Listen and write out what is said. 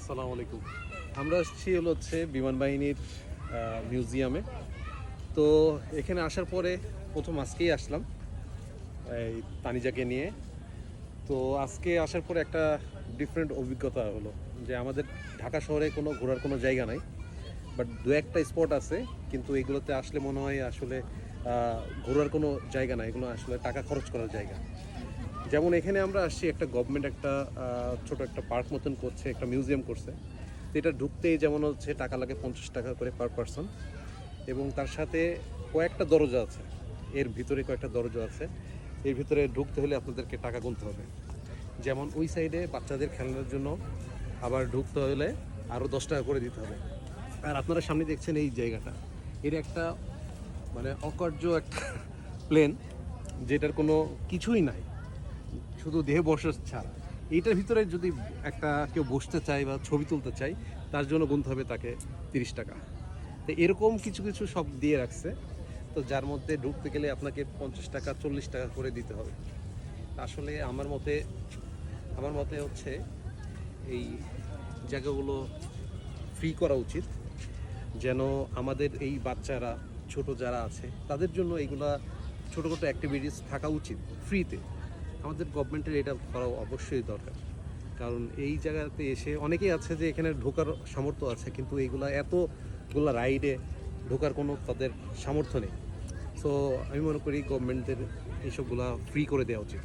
আসসালামু আলাইকুম। আমরা আসছি হচ্ছে বিমান বাহিনীর মিউজিয়ামে। তো এখানে আসার পরে প্রথম আজকেই আসলাম এই তানিজাকে নিয়ে। তো আজকে আসার পরে একটা ডিফারেন্ট অভিজ্ঞতা হলো যে আমাদের ঢাকা শহরে কোনো ঘোরার কোনো জায়গা নাই, বাট দু একটা স্পট আছে, কিন্তু এগুলোতে আসলে মনে হয় আসলে ঘোরার কোনো জায়গা নাই, এগুলো আসলে টাকা খরচ করার জায়গা। যেমন এখানে আমরা আসছি, একটা গভর্নমেন্ট একটা ছোট একটা পার্ক মতন করছে, একটা মিউজিয়াম করছে। তো এটা ঢুকতেই যেমন হচ্ছে টাকা লাগে 50 টাকা করে পার পারসন, এবং তার সাথে কয়েকটা দরজা আছে, এর ভিতরে কয়েকটা দরজা আছে। এর ভিতরে ঢুকতে হলে আপনাদেরকে টাকা গুনতে হবে। যেমন ওই সাইডে বাচ্চাদের খেলনার জন্য আবার ঢুকতে হলে আরও 10 টাকা করে দিতে হবে। আর আপনারা সামনে দেখছেন এই জায়গাটা, এর একটা মানে অকার্য একটা প্লেন, যেটার কোনো কিছুই নাই, শুধু দেহে বসে ছাড়া। এইটার ভিতরে যদি একটা কেউ বসতে চায় বা ছবি তুলতে চায়, তার জন্য গুনতে হবে তাকে 30 টাকা। তো এরকম কিছু কিছু সব দিয়ে রাখছে, তো যার মধ্যে ঢুকতে গেলে আপনাকে 50 টাকা 40 টাকা করে দিতে হবে। আসলে আমার মতে হচ্ছে এই জায়গাগুলো ফ্রি করা উচিত, যেন আমাদের এই বাচ্চারা ছোট যারা আছে তাদের জন্য এইগুলা ছোটো ছোটো অ্যাক্টিভিটিস থাকা উচিত ফ্রিতে। আমাদের গভর্নমেন্টের এটা করা অবশ্যই দরকার, কারণ এই জায়গাতে এসে অনেকেই আছে যে এখানে ঢোকার সামর্থ্য আছে, কিন্তু এইগুলা এতগুলা রাইডে ঢোকার কোনো তাদের সামর্থ্য নেই। সো আমি মনে করি গভর্নমেন্টের এইসবগুলা ফ্রি করে দেওয়া উচিত।